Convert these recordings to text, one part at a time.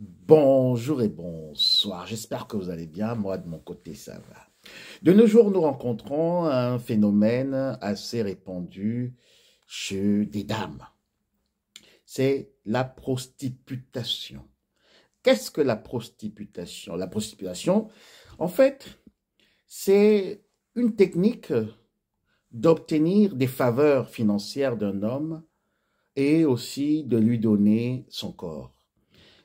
Bonjour et bonsoir, j'espère que vous allez bien, moi de mon côté ça va. De nos jours, nous rencontrons un phénomène assez répandu chez des dames, c'est la prostitution. Qu'est-ce que la prostitution? La prostitution, en fait, c'est une technique d'obtenir des faveurs financières d'un homme et aussi de lui donner son corps.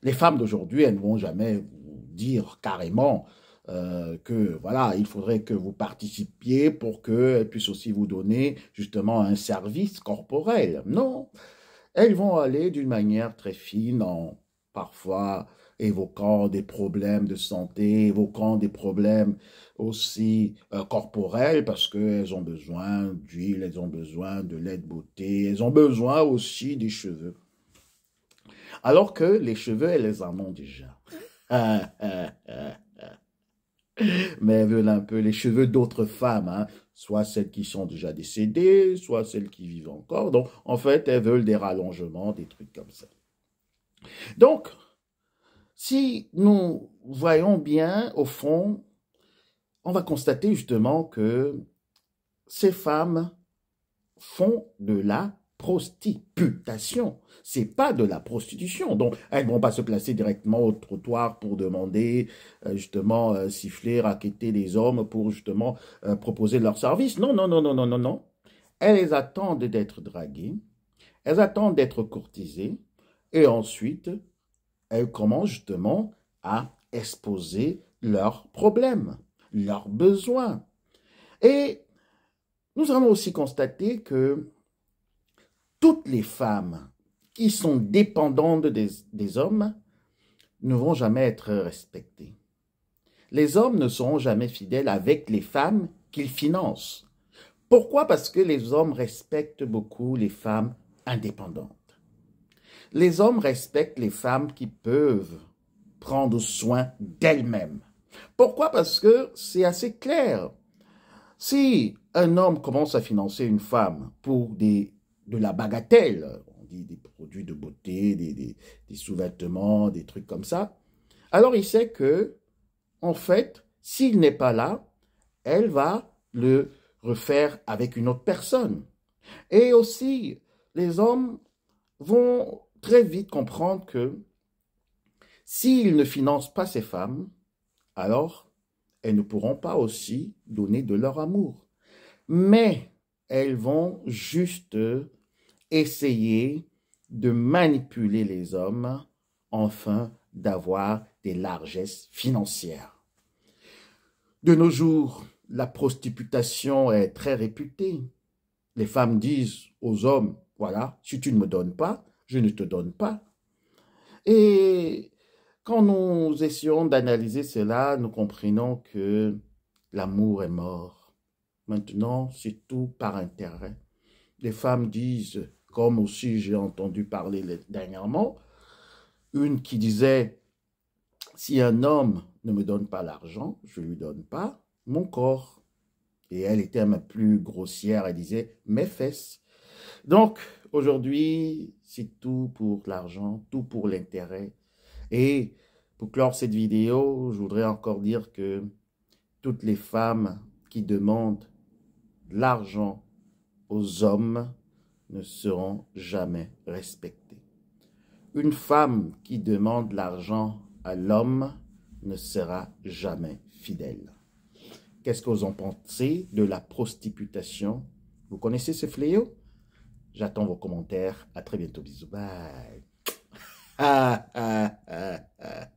Les femmes d'aujourd'hui, elles ne vont jamais vous dire carrément que voilà, il faudrait que vous participiez pour qu'elles puissent aussi vous donner justement un service corporel. Non, elles vont aller d'une manière très fine en parfois évoquant des problèmes de santé, évoquant des problèmes aussi corporels parce qu'elles ont besoin d'huile, elles ont besoin de lait de beauté, elles ont besoin aussi des cheveux. Alors que les cheveux, elles les en ont déjà. Mais elles veulent un peu les cheveux d'autres femmes, hein. Soit celles qui sont déjà décédées, soit celles qui vivent encore. Donc, en fait, elles veulent des rallongements, des trucs comme ça. Donc, si nous voyons bien, au fond, on va constater justement que ces femmes font de la prostitution. C'est pas de la prostitution. Donc, elles ne vont pas se placer directement au trottoir pour demander, justement, siffler, raqueter les hommes pour, justement, proposer leur service. Non, non, non, non, non, non, non. Elles attendent d'être draguées. Elles attendent d'être courtisées. Et ensuite, elles commencent, justement, à exposer leurs problèmes, leurs besoins. Et nous allons aussi constater que toutes les femmes qui sont dépendantes des hommes ne vont jamais être respectées. Les hommes ne seront jamais fidèles avec les femmes qu'ils financent. Pourquoi? Parce que les hommes respectent beaucoup les femmes indépendantes. Les hommes respectent les femmes qui peuvent prendre soin d'elles-mêmes. Pourquoi? Parce que c'est assez clair. Si un homme commence à financer une femme pour de la bagatelle, on dit des produits de beauté, des sous-vêtements, des trucs comme ça, alors il sait que, en fait, s'il n'est pas là, elle va le refaire avec une autre personne. Et aussi, les hommes vont très vite comprendre que s'ils ne financent pas ces femmes, alors elles ne pourront pas aussi donner de leur amour. Mais elles vont juste essayer de manipuler les hommes afin d'avoir des largesses financières. De nos jours, la prostitution est très réputée. Les femmes disent aux hommes, voilà, si tu ne me donnes pas, je ne te donne pas. Et quand nous essayons d'analyser cela, nous comprenons que l'amour est mort. Maintenant, c'est tout par intérêt. Les femmes disent, comme aussi j'ai entendu parler dernièrement, une qui disait, si un homme ne me donne pas l'argent, je ne lui donne pas mon corps. Et elle était un peu plus grossière, elle disait, mes fesses. Donc, aujourd'hui, c'est tout pour l'argent, tout pour l'intérêt. Et pour clore cette vidéo, je voudrais encore dire que toutes les femmes qui demandent de l'argent aux hommes ne seront jamais respectées. Une femme qui demande l'argent à l'homme ne sera jamais fidèle. Qu'est-ce que vous en pensez de la prostitution? Vous connaissez ce fléau? J'attends vos commentaires. À très bientôt. Bisous. Bye.